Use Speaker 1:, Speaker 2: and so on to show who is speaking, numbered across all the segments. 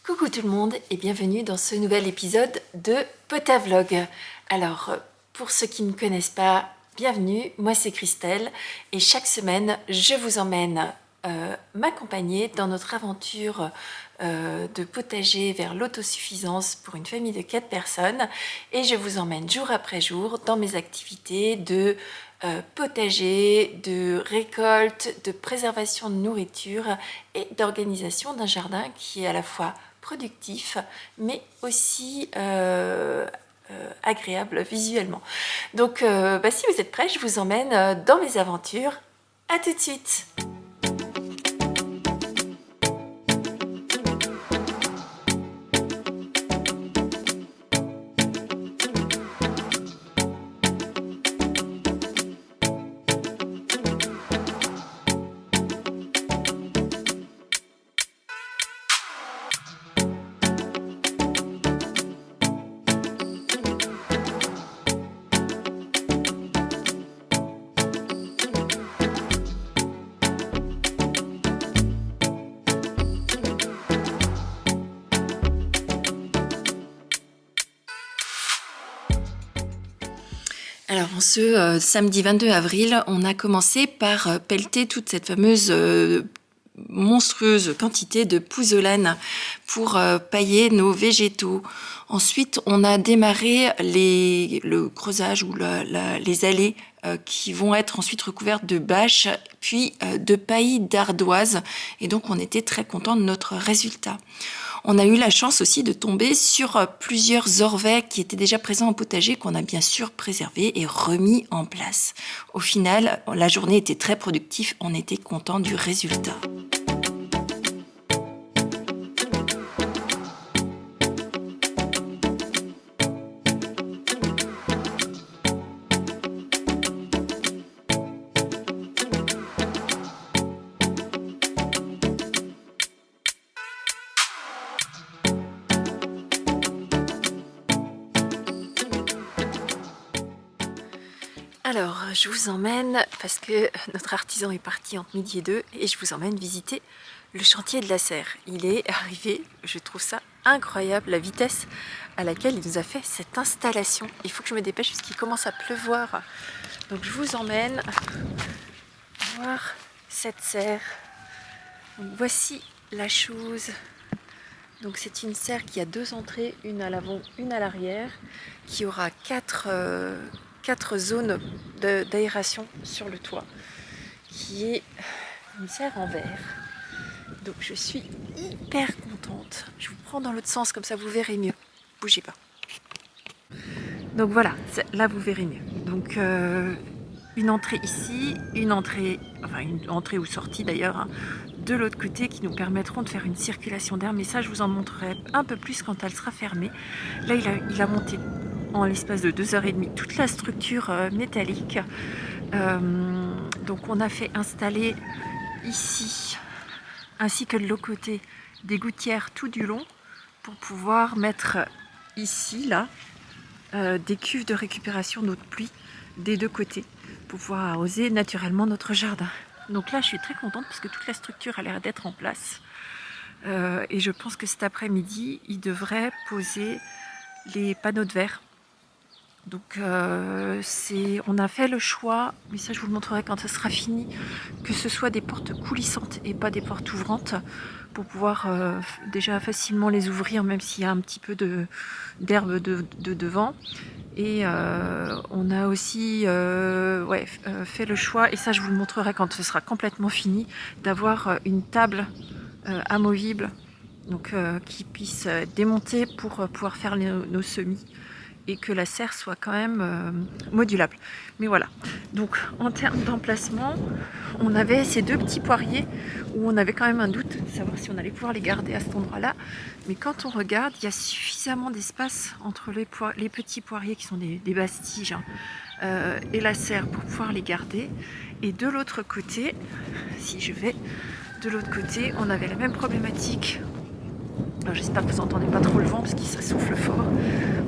Speaker 1: Coucou tout le monde et bienvenue dans ce nouvel épisode de Potavlog. Alors, pour ceux qui ne me connaissent pas, bienvenue, moi c'est Christelle et chaque semaine je vous emmène m'accompagner dans notre aventure de potager vers l'autosuffisance pour une famille de 4 personnes et je vous emmène jour après jour dans mes activités de potager, de récolte, de préservation de nourriture et d'organisation d'un jardin qui est à la fois productif mais aussi agréable visuellement. Donc si vous êtes prêts, je vous emmène dans mes aventures. À tout de suite. Alors, en ce samedi 22 avril, on a commencé par pelleter toute cette fameuse monstrueuse quantité de pouzzolane pour pailler nos végétaux. Ensuite, on a démarré le creusage ou les allées qui vont être ensuite recouvertes de bâches, puis de paillis d'ardoise. Et donc, on était très contents de notre résultat. On a eu la chance aussi de tomber sur plusieurs orvets qui étaient déjà présents au potager, qu'on a bien sûr préservés et remis en place. Au final, la journée était très productive, on était content du résultat. Alors, je vous emmène, parce que notre artisan est parti entre midi et 2, et je vous emmène visiter le chantier de la serre. Il est arrivé, je trouve ça incroyable, la vitesse à laquelle il nous a fait cette installation. Il faut que je me dépêche puisqu'il commence à pleuvoir. Donc je vous emmène voir cette serre. Donc, voici la chose. Donc c'est une serre qui a 2 entrées, une à l'avant, une à l'arrière, qui aura 4 zones d'aération sur le toit, qui est une serre en verre. Donc je suis hyper contente. Je vous prends dans l'autre sens, comme ça vous verrez mieux. Bougez pas. Donc voilà, là vous verrez mieux. Donc une entrée ici, une entrée ou sortie d'ailleurs, hein, de l'autre côté, qui nous permettront de faire une circulation d'air. Mais ça, je vous en montrerai un peu plus quand elle sera fermée. Là, il a monté en l'espace de 2h30 toute la structure métallique. Donc on a fait installer ici, ainsi que de l'autre côté, des gouttières tout du long pour pouvoir mettre ici, là, des cuves de récupération d'eau de pluie des 2 côtés pour pouvoir arroser naturellement notre jardin. Donc là, je suis très contente parce que toute la structure a l'air d'être en place. Et je pense que cet après-midi, il devrait poser les panneaux de verre. Donc on a fait le choix, mais ça je vous le montrerai quand ce sera fini, que ce soit des portes coulissantes et pas des portes ouvrantes, pour pouvoir déjà facilement les ouvrir, même s'il y a un petit peu d'herbe devant. Et on a aussi fait le choix, et ça je vous le montrerai quand ce sera complètement fini, d'avoir une table amovible, donc qui puisse démonter pour pouvoir faire nos semis, et que la serre soit quand même modulable. Mais voilà, donc en termes d'emplacement, on avait ces 2 petits poiriers où on avait quand même un doute de savoir si on allait pouvoir les garder à cet endroit-là. Mais quand on regarde, il y a suffisamment d'espace entre les petits poiriers qui sont des bastiges, hein, et la serre pour pouvoir les garder. Et de l'autre côté, si je vais de l'autre côté, on avait la même problématique. J'espère que vous n'entendez pas trop le vent parce que ça souffle fort.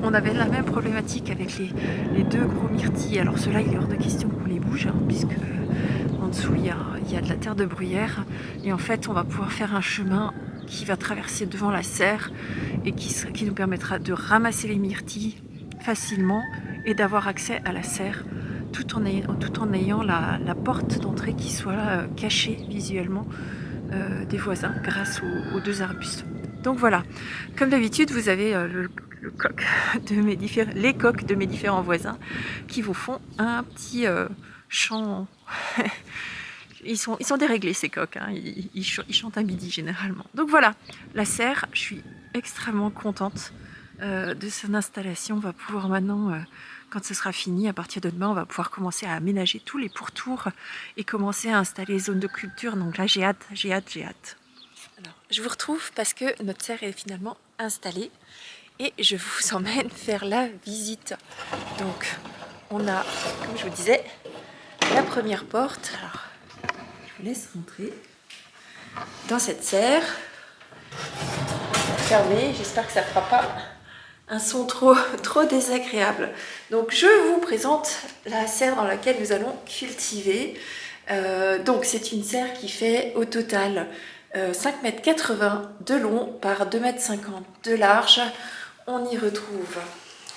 Speaker 1: On avait la même problématique avec les 2 gros myrtilles. Alors ceux-là, il est hors de question qu'on les bouge, hein, puisque en dessous il y a de la terre de bruyère. Et en fait, on va pouvoir faire un chemin qui va traverser devant la serre et qui nous permettra de ramasser les myrtilles facilement et d'avoir accès à la serre tout en ayant la porte d'entrée qui soit cachée visuellement des voisins grâce aux deux arbustes. Donc voilà, comme d'habitude, vous avez les coqs de mes différents voisins qui vous font un petit chant. Ils sont déréglés ces coqs, hein. Ils chantent à midi généralement. Donc voilà, la serre, je suis extrêmement contente de son installation. On va pouvoir maintenant, quand ce sera fini, à partir de demain, on va pouvoir commencer à aménager tous les pourtours et commencer à installer les zones de culture. Donc là, j'ai hâte. Alors, je vous retrouve parce que notre serre est finalement installée et je vous emmène faire la visite. Donc, on a, comme je vous disais, la première porte. Alors, je vous laisse rentrer dans cette serre. Fermée, j'espère que ça ne fera pas un son trop désagréable. Donc, je vous présente la serre dans laquelle nous allons cultiver. Donc, c'est une serre qui fait au total 5,80 m de long par 2,50 m de large. On y retrouve,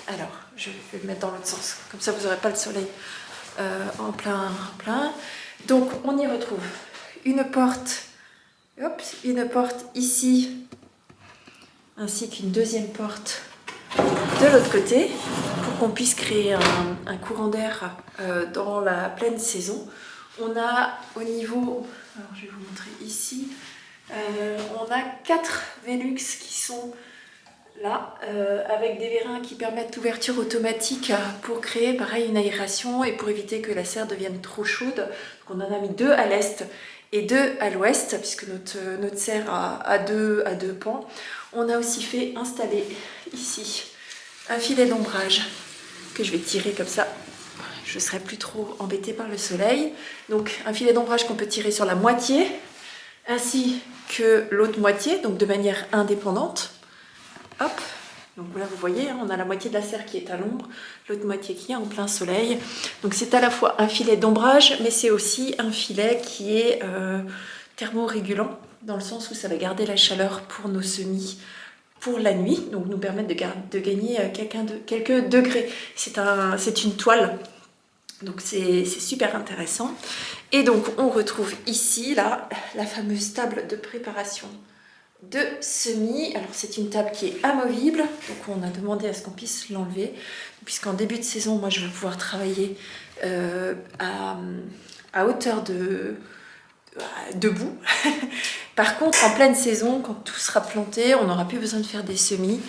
Speaker 1: alors je vais le mettre dans l'autre sens, comme ça vous n'aurez pas le soleil en plein. Donc on y retrouve une porte ici, ainsi qu'une deuxième porte de l'autre côté, pour qu'on puisse créer un courant d'air dans la pleine saison. On a au niveau, alors je vais vous montrer ici, on a 4 Velux qui sont là, avec des vérins qui permettent l'ouverture automatique pour créer pareil une aération et pour éviter que la serre devienne trop chaude. Donc on en a mis 2 à l'est et 2 à l'ouest, puisque notre serre a deux pans. On a aussi fait installer ici un filet d'ombrage que je vais tirer comme ça. Je ne serai plus trop embêtée par le soleil. Donc un filet d'ombrage qu'on peut tirer sur la moitié, ainsi que l'autre moitié, donc de manière indépendante. Hop, donc là vous voyez, hein, on a la moitié de la serre qui est à l'ombre, l'autre moitié qui est en plein soleil. Donc c'est à la fois un filet d'ombrage, mais c'est aussi un filet qui est thermorégulant, dans le sens où ça va garder la chaleur pour nos semis pour la nuit, donc nous permettre de gagner quelques degrés. C'est une toile. Donc c'est super intéressant. Et donc on retrouve ici là la fameuse table de préparation de semis. Alors c'est une table qui est amovible, donc on a demandé à ce qu'on puisse l'enlever, puisqu'en début de saison, moi je vais pouvoir travailler à hauteur debout. Par contre, en pleine saison, quand tout sera planté, on n'aura plus besoin de faire des semis.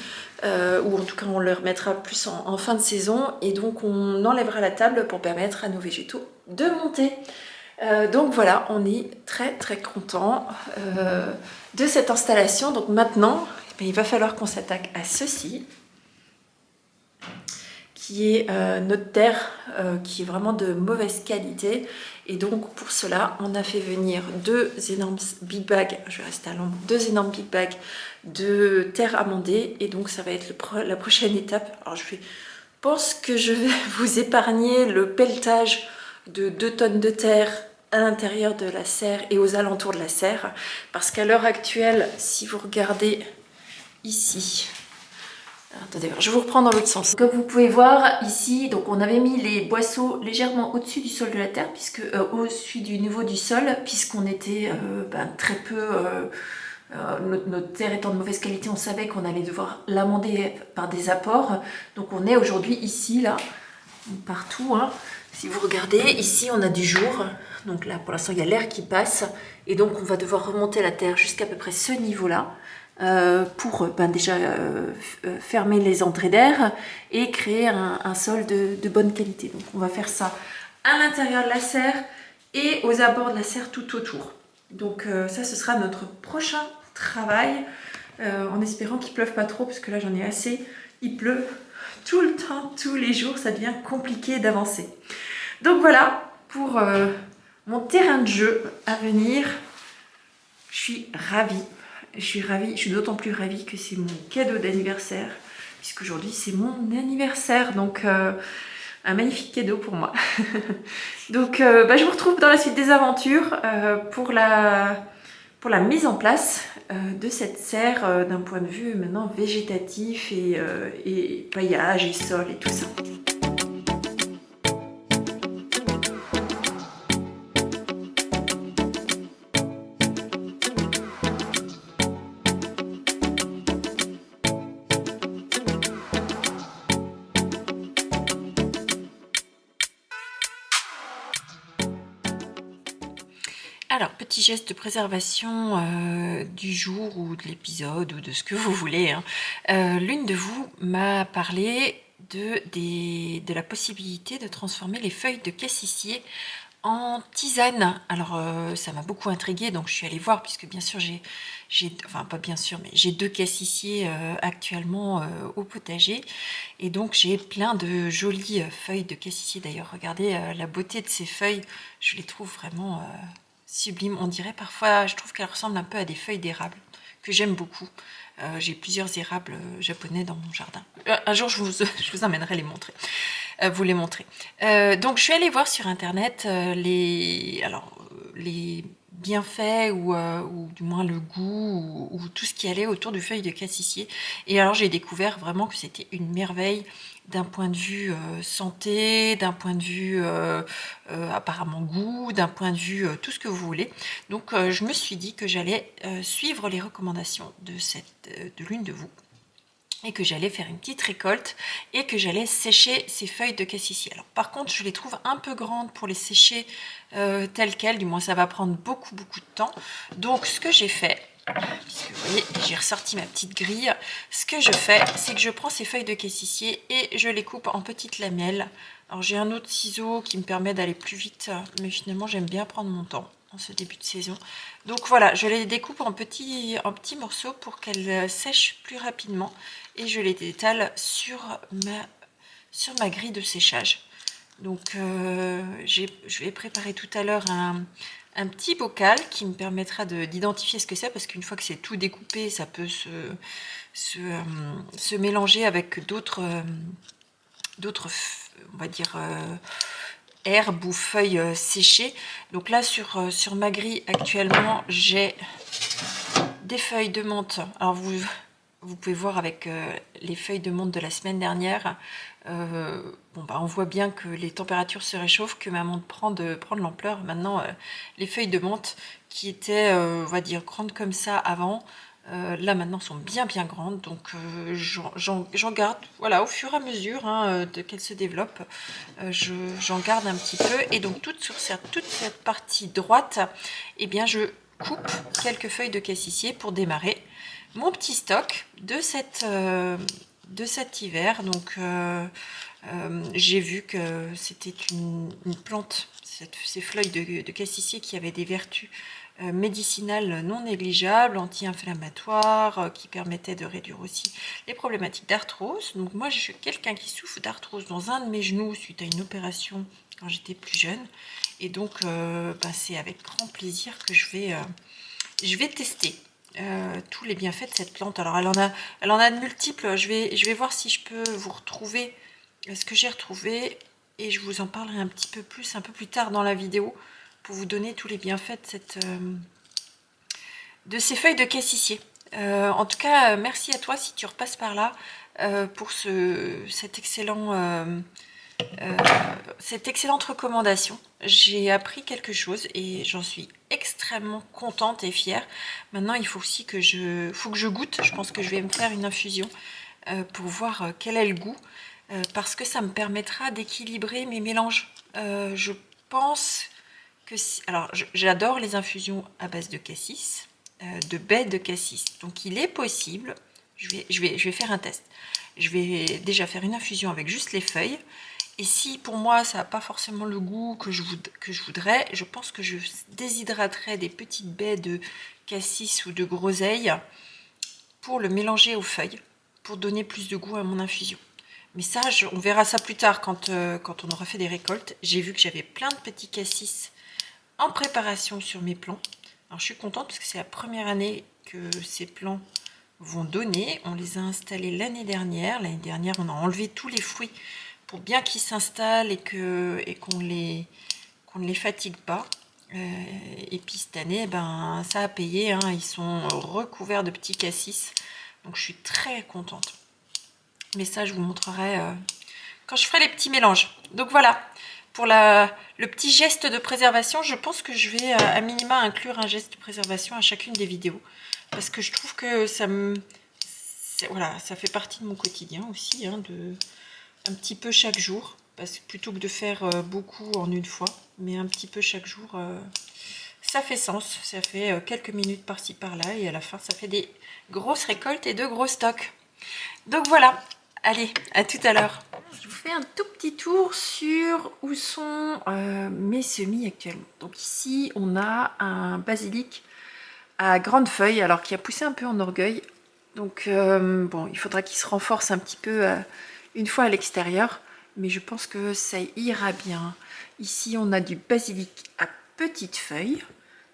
Speaker 1: Ou en tout cas on le remettra plus en fin de saison, et donc on enlèvera la table pour permettre à nos végétaux de monter. Donc voilà, on est très content de cette installation. Donc maintenant, il va falloir qu'on s'attaque à ceci, qui est notre terre qui est vraiment de mauvaise qualité. Et donc pour cela, on a fait venir 2 énormes big bags, je vais rester à l'ombre, 2 énormes big bags de terre amendée. Et donc ça va être la prochaine étape. Alors je pense que je vais vous épargner le pelletage de 2 tonnes de terre à l'intérieur de la serre et aux alentours de la serre, parce qu'à l'heure actuelle, si vous regardez ici, attendez, je vous reprends dans l'autre sens. Comme vous pouvez voir ici, donc on avait mis les boisseaux légèrement au-dessus du sol de la terre, puisque au-dessus du niveau du sol, puisqu'on était très peu, notre terre étant de mauvaise qualité, on savait qu'on allait devoir l'amender par des apports. Donc on est aujourd'hui ici, là, partout, hein. Si vous regardez, ici on a du jour, donc là pour l'instant il y a l'air qui passe, et donc on va devoir remonter la terre jusqu'à peu près ce niveau-là pour déjà fermer les entrées d'air et créer un sol de bonne qualité. Donc on va faire ça à l'intérieur de la serre et aux abords de la serre tout autour. Donc ça ce sera notre prochain travail, en espérant qu'il ne pleuve pas trop, parce que là j'en ai assez, il pleut tout le temps, tous les jours, ça devient compliqué d'avancer. Donc voilà pour mon terrain de jeu à venir. Je suis ravie, je suis d'autant plus ravie que c'est mon cadeau d'anniversaire, puisqu'aujourd'hui c'est mon anniversaire, donc un magnifique cadeau pour moi. Donc je vous retrouve dans la suite des aventures pour la mise en place de cette serre d'un point de vue maintenant végétatif et paillage et sol et tout ça. Alors, petit geste de préservation du jour ou de l'épisode ou de ce que vous voulez, hein. L'une de vous m'a parlé de la possibilité de transformer les feuilles de cassissier en tisane. Alors, ça m'a beaucoup intriguée, donc je suis allée voir, puisque bien sûr, enfin pas bien sûr, mais j'ai 2 cassissiers actuellement au potager. Et donc, j'ai plein de jolies feuilles de cassissier. D'ailleurs, regardez la beauté de ces feuilles, je les trouve vraiment sublime. On dirait parfois, je trouve qu'elle ressemble un peu à des feuilles d'érable, que j'aime beaucoup. J'ai plusieurs érables japonais dans mon jardin. Un jour, je vous emmènerai vous les montrer. Donc, je suis allée voir sur Internet les bienfaits ou du moins le goût ou tout ce qui allait autour du feuille de cassissier. Et alors, j'ai découvert vraiment que c'était une merveille d'un point de vue santé, d'un point de vue apparemment goût, d'un point de vue tout ce que vous voulez. Donc je me suis dit que j'allais suivre les recommandations de l'une de vous et que j'allais faire une petite récolte et que j'allais sécher ces feuilles de cassissier. Alors par contre, je les trouve un peu grandes pour les sécher telles quelles, du moins ça va prendre beaucoup de temps. Donc ce que j'ai fait, puisque vous voyez, j'ai ressorti ma petite grille. Ce que je fais, c'est que je prends ces feuilles de cassissier et je les coupe en petites lamelles. Alors j'ai un autre ciseau qui me permet d'aller plus vite, mais finalement j'aime bien prendre mon temps en ce début de saison. Donc voilà, je les découpe en petits morceaux pour qu'elles sèchent plus rapidement et je les étale sur ma grille de séchage. Donc je vais préparer tout à l'heure un petit bocal qui me permettra d'identifier ce que c'est, parce qu'une fois que c'est tout découpé, ça peut se mélanger avec d'autres, on va dire, herbes ou feuilles séchées. Donc là, sur ma grille, actuellement, j'ai des feuilles de menthe. Alors vous pouvez voir avec les feuilles de menthe de la semaine dernière, on voit bien que les températures se réchauffent, que ma menthe prend de l'ampleur. Maintenant, les feuilles de menthe qui étaient, on va dire, grandes comme ça avant, là maintenant sont bien grandes. Donc j'en garde, voilà, au fur et à mesure qu'elles se développent, j'en garde un petit peu. Et donc toute cette partie droite, eh bien je coupe quelques feuilles de cassissier pour démarrer mon petit stock de cet hiver. Donc j'ai vu que c'était une plante, ces feuilles de cassissier, qui avaient des vertus médicinales non négligeables, anti-inflammatoires, qui permettaient de réduire aussi les problématiques d'arthrose. Donc moi je suis quelqu'un qui souffre d'arthrose dans un de mes genoux suite à une opération quand j'étais plus jeune. Et donc c'est avec grand plaisir que je vais tester tous les bienfaits de cette plante. Alors elle en a de multiples. Je vais voir si je peux vous retrouver ce que j'ai retrouvé et je vous en parlerai un peu plus tard dans la vidéo pour vous donner tous les bienfaits de ces feuilles de cassissier. En tout cas, merci à toi si tu repasses par là pour cette excellente recommandation. J'ai appris quelque chose et j'en suis extrêmement contente et fière. Maintenant, il faut aussi que je goûte. Je pense que je vais me faire une infusion pour voir quel est le goût, parce que ça me permettra d'équilibrer mes mélanges. Je pense que alors j'adore les infusions à base de cassis, de baies de cassis. Donc il est possible, je vais faire un test. Je vais déjà faire une infusion avec juste les feuilles. Et si pour moi ça n'a pas forcément le goût que je voudrais, je pense que je déshydraterai des petites baies de cassis ou de groseille pour le mélanger aux feuilles, pour donner plus de goût à mon infusion. Mais ça, on verra ça plus tard quand on aura fait des récoltes. J'ai vu que j'avais plein de petits cassis en préparation sur mes plants. Alors je suis contente parce que c'est la première année que ces plants vont donner. On les a installés l'année dernière. L'année dernière, on a enlevé tous les fruits pour bien qu'ils s'installent et qu'on ne les fatigue pas. Et puis cette année, ben, ça a payé, hein. Ils sont recouverts de petits cassis. Donc je suis très contente. Mais ça, je vous montrerai quand je ferai les petits mélanges. Donc voilà, pour le petit geste de préservation, je pense que je vais à minima inclure un geste de préservation à chacune des vidéos. Parce que je trouve que voilà, ça fait partie de mon quotidien aussi, hein, un petit peu chaque jour. Parce que plutôt que de faire beaucoup en une fois, mais un petit peu chaque jour, ça fait sens. Ça fait quelques minutes par-ci par-là et à la fin, ça fait des grosses récoltes et de gros stocks. Donc voilà, allez, à tout à l'heure. Je vous fais un tout petit tour sur où sont mes semis actuellement. Donc ici, on a un basilic à grandes feuilles, alors qui a poussé un peu en orgueil. Donc bon, il faudra qu'il se renforce un petit peu une fois à l'extérieur, mais je pense que ça ira bien. Ici, on a du basilic à petites feuilles,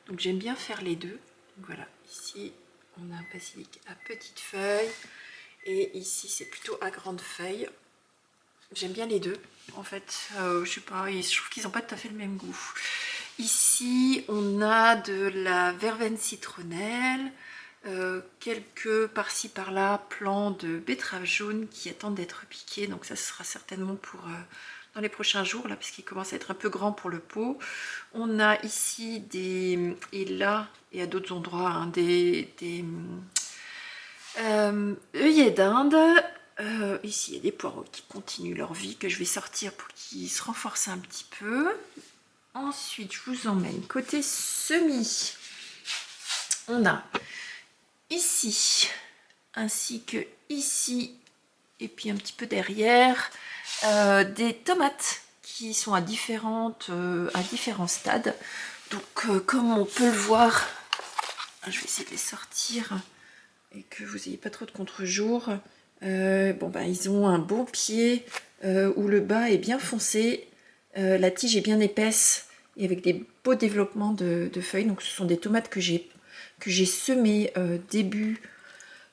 Speaker 1: donc j'aime bien faire les deux. Donc voilà, ici, on a un basilic à petites feuilles, et ici, c'est plutôt à grandes feuilles. J'aime bien les deux, en fait. Je sais pas, je trouve qu'ils n'ont pas tout à fait le même goût. Ici, on a de la verveine citronnelle, quelques par-ci par-là plants de betterave jaune qui attendent d'être piqués. Donc ça, ce sera certainement pour dans les prochains jours, là, parce qu'il commence à être un peu grand pour le pot. On a ici et là, et à d'autres endroits, hein, des œillets d'Inde. Ici, il y a des poireaux qui continuent leur vie, que je vais sortir pour qu'ils se renforcent un petit peu. Ensuite, je vous emmène côté semis. On a ici, ainsi que ici, et puis un petit peu derrière, des tomates qui sont à différents stades. Donc, comme on peut le voir, je vais essayer de les sortir et que vous n'ayez pas trop de contre-jour. Bon, ben, ils ont un bon pied où le bas est bien foncé, la tige est bien épaisse et avec des beaux développements de feuilles. Donc ce sont des tomates que j'ai semées début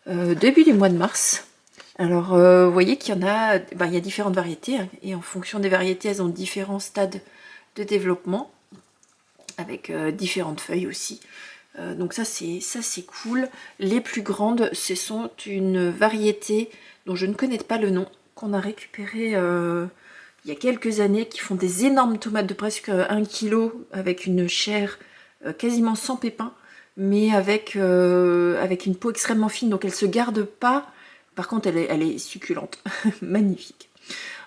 Speaker 1: du mois de mars. Alors vous voyez qu'il y en a, ben, il y a différentes variétés, hein, et en fonction des variétés, elles ont différents stades de développement avec différentes feuilles aussi. Donc ça c'est cool. Les plus grandes, ce sont une variété dont je ne connais pas le nom, qu'on a récupéré il y a quelques années, qui font des énormes tomates de presque 1 kg avec une chair quasiment sans pépins, mais avec une peau extrêmement fine, donc elle ne se garde pas. Par contre, elle est succulente, magnifique.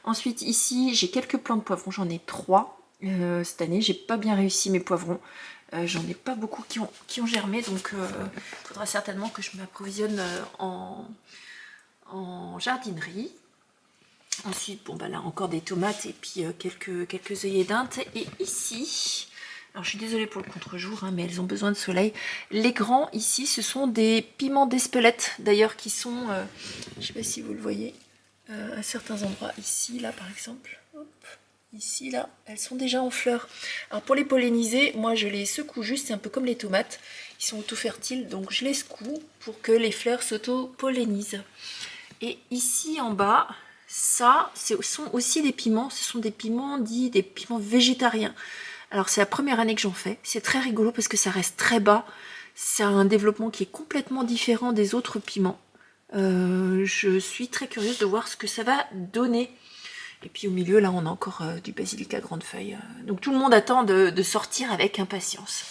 Speaker 1: Ensuite, ici, j'ai quelques plants de poivrons, j'en ai 3. Cette année, j'ai pas bien réussi mes poivrons. J'en ai pas beaucoup qui ont germé, donc il faudra certainement que je m'approvisionne en jardinerie. Ensuite, bon bah là encore des tomates et puis quelques œillets d'Inde. Et ici, alors je suis désolée pour le contre-jour, hein, mais elles ont besoin de soleil. Les grands ici, ce sont des piments d'Espelette, d'ailleurs, qui sont, je sais pas si vous le voyez, à certains endroits. Ici, là par exemple. Hop. Ici, là, elles sont déjà en fleurs. Alors pour les polliniser, moi je les secoue juste, c'est un peu comme les tomates. Ils sont auto-fertiles, donc je les secoue pour que les fleurs s'auto-pollinisent. Et ici en bas, ça, ce sont aussi des piments. Ce sont des piments dits des piments végétariens. Alors c'est la première année que j'en fais. C'est très rigolo parce que ça reste très bas. C'est un développement qui est complètement différent des autres piments. Je suis très curieuse de voir ce que ça va donner. Et puis au milieu, là, on a encore du basilic à grandes feuilles. Donc tout le monde attend de sortir avec impatience.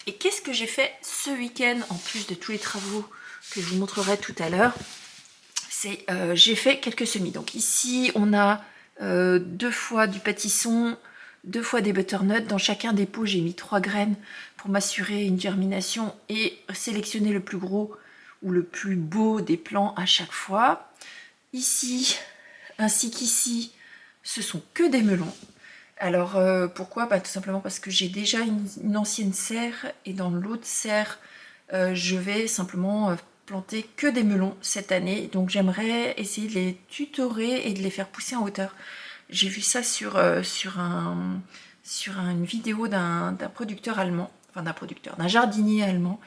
Speaker 1: Et qu'est-ce que j'ai fait ce week-end, en plus de tous les travaux que je vous montrerai tout à l'heure? C'est j'ai fait quelques semis. Donc ici, on a 2 fois du pâtisson, 2 fois des butternuts. Dans chacun des pots, j'ai mis 3 graines pour m'assurer une germination et sélectionner le plus gros ou le plus beau des plants à chaque fois. Ici, ainsi qu'ici, ce sont que des melons. Alors pourquoi? Tout simplement parce que j'ai déjà une ancienne serre et dans l'autre serre, je vais simplement planter que des melons cette année. Donc j'aimerais essayer de les tutorer et de les faire pousser en hauteur. J'ai vu ça sur une vidéo d'un producteur allemand, enfin d'un jardinier allemand.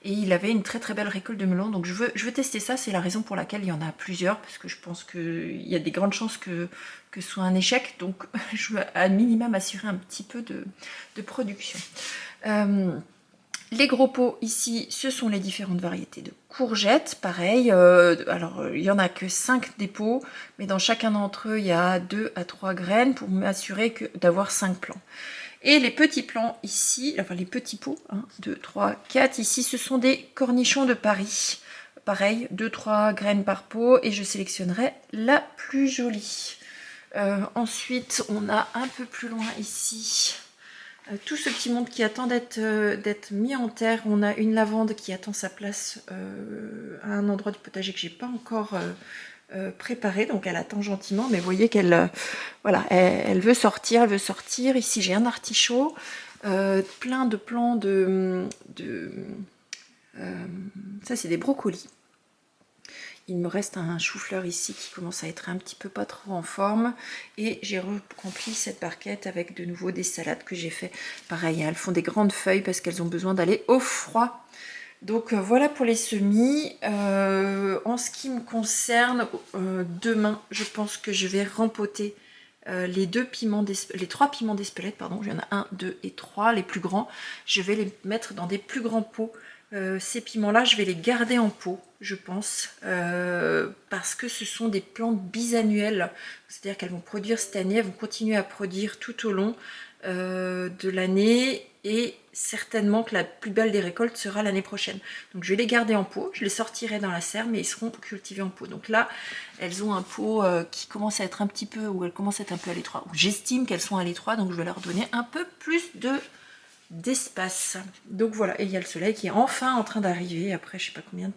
Speaker 1: Et il avait une très très belle récolte de melons, donc je veux tester ça, c'est la raison pour laquelle il y en a plusieurs, parce que je pense qu'il y a des grandes chances que ce soit un échec, donc je veux à minima m'assurer un petit peu de production. Les gros pots ici, ce sont les différentes variétés de courgettes. Pareil, alors il n'y en a que 5 des pots, mais dans chacun d'entre eux, il y a 2 à 3 graines pour m'assurer d'avoir 5 plants. Et les petits plants ici, enfin les petits pots, 1, 2, 3, 4, ici, ce sont des cornichons de Paris. Pareil, 2-3 graines par pot et je sélectionnerai la plus jolie. Ensuite, on a un peu plus loin ici tout ce petit monde qui attend d'être mis en terre. On a une lavande qui attend sa place à un endroit du potager que j'ai pas encore préparé, donc elle attend gentiment, mais vous voyez qu'elle voilà, elle veut sortir, Ici j'ai un artichaut, plein de plants ça c'est des brocolis. Il me reste un chou-fleur ici qui commence à être un petit peu pas trop en forme. Et j'ai rempli cette barquette avec de nouveau des salades que j'ai fait. Pareil, elles font des grandes feuilles parce qu'elles ont besoin d'aller au froid. Donc voilà pour les semis. En ce qui me concerne, demain, je pense que je vais rempoter les 3 piments d'Espelette, pardon. Il y en a 1, 2 et 3, les plus grands. Je vais les mettre dans des plus grands pots. Ces piments-là, je vais les garder en pot, je pense, parce que ce sont des plantes bisannuelles, c'est-à-dire qu'elles vont produire cette année, elles vont continuer à produire tout au long de l'année, et certainement que la plus belle des récoltes sera l'année prochaine. Donc je vais les garder en pot, je les sortirai dans la serre, mais ils seront cultivés en pot. Donc là, elles ont un pot qui commence à être un petit peu, ou elles commencent à être un peu à l'étroit, j'estime qu'elles sont à l'étroit, donc je vais leur donner un peu plus d'espace. Donc voilà, et il y a le soleil qui est enfin en train d'arriver après je sais pas combien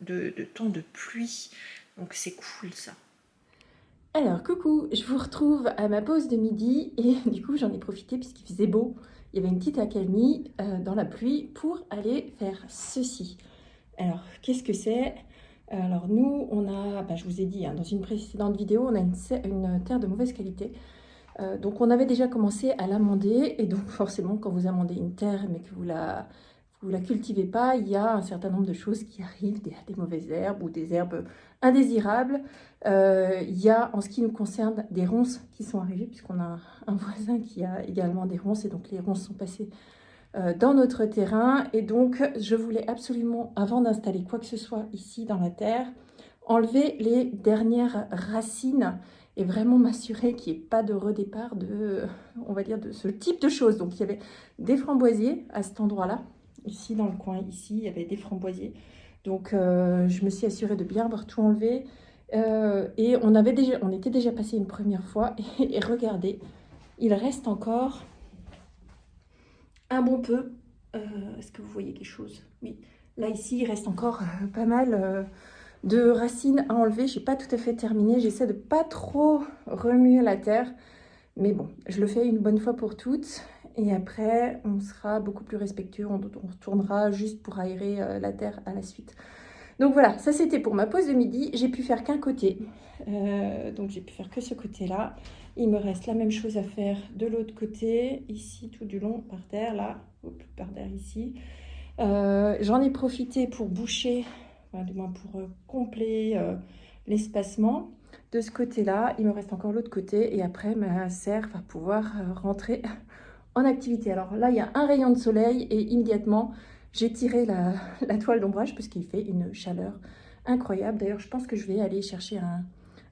Speaker 1: de temps de pluie, donc c'est cool ça.
Speaker 2: Alors, coucou, je vous retrouve à ma pause de midi et du coup j'en ai profité puisqu'il faisait beau. Il y avait une petite accalmie dans la pluie pour aller faire ceci. Alors, qu'est-ce que c'est? Alors nous, on a, je vous ai dit dans une précédente vidéo, on a une terre de mauvaise qualité. Donc on avait déjà commencé à l'amender et donc forcément quand vous amendez une terre mais que vous la cultivez pas, il y a un certain nombre de choses qui arrivent, des mauvaises herbes ou des herbes indésirables. Il y a, en ce qui nous concerne, des ronces qui sont arrivées, puisqu'on a un voisin qui a également des ronces, et donc les ronces sont passées dans notre terrain. Et donc, je voulais absolument, avant d'installer quoi que ce soit ici dans la terre, enlever les dernières racines et vraiment m'assurer qu'il n'y ait pas de redépart de, on va dire, de ce type de choses. Donc, il y avait des framboisiers à cet endroit-là. Ici, dans le coin, ici, il y avait des framboisiers. Donc, je me suis assurée de bien avoir tout enlevé. Et on était déjà passé une première fois. Et regardez, il reste encore un bon peu. Est-ce que vous voyez quelque chose? Oui. Là, ici, il reste encore pas mal de racines à enlever. Je n'ai pas tout à fait terminé. J'essaie de pas trop remuer la terre. Mais bon, je le fais une bonne fois pour toutes. Et après, on sera beaucoup plus respectueux. On retournera juste pour aérer la terre à la suite. Donc voilà, ça c'était pour ma pause de midi. J'ai pu faire qu'un côté. Donc j'ai pu faire que ce côté-là. Il me reste la même chose à faire de l'autre côté. Ici, tout du long, par terre, là. Hop, par terre, ici. J'en ai profité pour boucher, enfin, du moins pour combler l'espacement. De ce côté-là, il me reste encore l'autre côté. Et après, ma serre va pouvoir rentrer en activité. Alors là, il y a un rayon de soleil et immédiatement, j'ai tiré la toile d'ombrage parce qu'il fait une chaleur incroyable. D'ailleurs, je pense que je vais aller chercher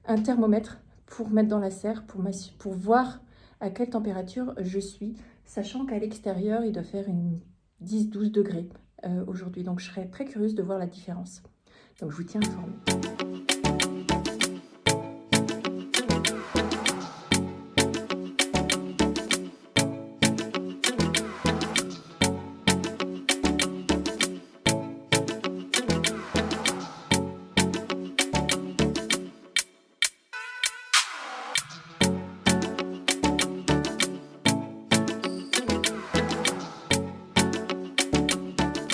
Speaker 2: un thermomètre pour mettre dans la serre, pour voir à quelle température je suis, sachant qu'à l'extérieur, il doit faire une 10-12 degrés aujourd'hui. Donc, je serais très curieuse de voir la différence. Donc, je vous tiens informée.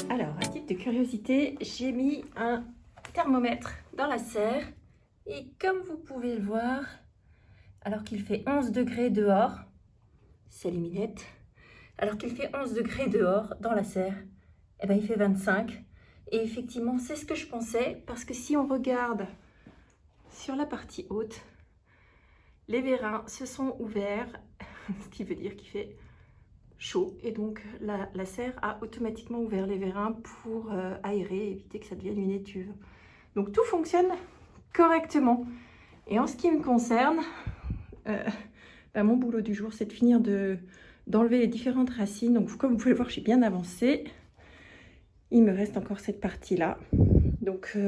Speaker 2: Alors, à titre de curiosité, j'ai mis un thermomètre dans la serre et comme vous pouvez le voir, alors qu'il fait 11 degrés dehors, salut Minette, alors qu'il fait 11 degrés dehors dans la serre, eh ben, il fait 25. Et effectivement, c'est ce que je pensais, parce que si on regarde sur la partie haute, les vérins se sont ouverts, ce qui veut dire qu'il fait chaud et donc la serre a automatiquement ouvert les vérins pour aérer et éviter que ça devienne une étuve. Donc tout fonctionne correctement. Et en ce qui me concerne, mon boulot du jour, c'est de finir d'enlever les différentes racines. Donc comme vous pouvez le voir, j'ai bien avancé. Il me reste encore cette partie-là. Donc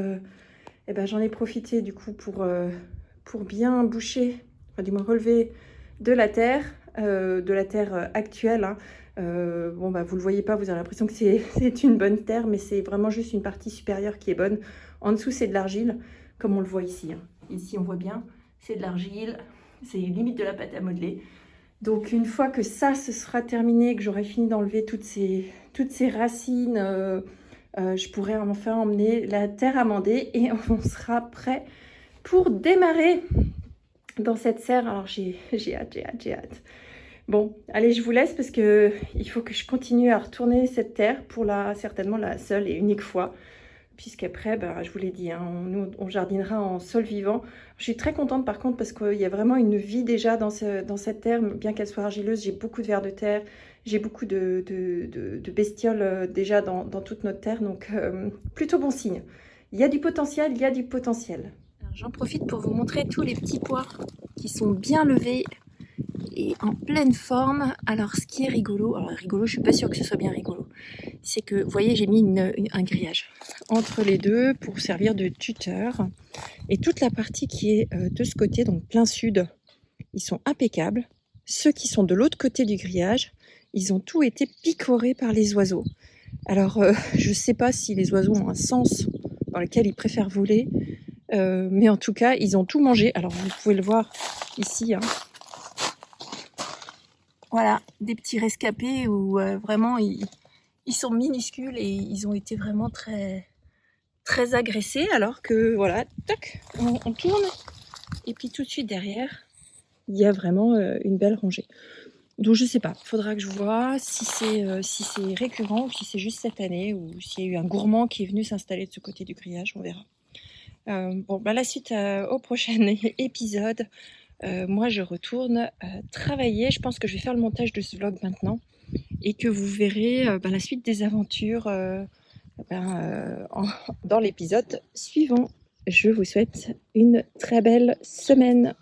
Speaker 2: j'en ai profité du coup pour bien boucher, enfin du moins relever de la terre actuelle. Hein. Vous le voyez pas, vous avez l'impression que c'est une bonne terre, mais c'est vraiment juste une partie supérieure qui est bonne. En dessous, c'est de l'argile, comme on le voit ici. Hein. Ici, on voit bien, c'est de l'argile, c'est limite de la pâte à modeler. Donc, une fois que ça, ce sera terminé, que j'aurai fini d'enlever toutes ces racines, je pourrai enfin emmener la terre amendée et on sera prêt pour démarrer dans cette serre. Alors, j'ai hâte. Bon, allez, je vous laisse parce que il faut que je continue à retourner cette terre pour certainement la seule et unique fois. Puisqu'après, je vous l'ai dit, hein, on jardinera en sol vivant. Je suis très contente par contre parce qu'il y a vraiment une vie déjà dans cette terre, bien qu'elle soit argileuse. J'ai beaucoup de vers de terre, j'ai beaucoup de bestioles déjà dans toute notre terre, donc plutôt bon signe. Il y a du potentiel, J'en profite pour vous montrer tous les petits pois qui sont bien levés et en pleine forme. Alors ce qui est rigolo, je suis pas sûre que ce soit bien rigolo, c'est que vous voyez, j'ai mis un grillage entre les deux pour servir de tuteur, et toute la partie qui est de ce côté, donc plein sud, ils sont impeccables. Ceux qui sont de l'autre côté du grillage, ils ont tout été picorés par les oiseaux. Alors je sais pas si les oiseaux ont un sens dans lequel ils préfèrent voler, mais en tout cas ils ont tout mangé. Alors vous pouvez le voir ici, hein. Voilà, des petits rescapés où vraiment ils sont minuscules et ils ont été vraiment très, très agressés. Alors que voilà, tac, on tourne et puis tout de suite derrière, il y a vraiment une belle rangée. Donc je sais pas, faudra que je vois si c'est récurrent ou si c'est juste cette année ou s'il y a eu un gourmand qui est venu s'installer de ce côté du grillage, on verra. La suite au prochain épisode. Moi je retourne travailler. Je pense que je vais faire le montage de ce vlog maintenant et que vous verrez la suite des aventures dans l'épisode suivant. Je vous souhaite une très belle semaine.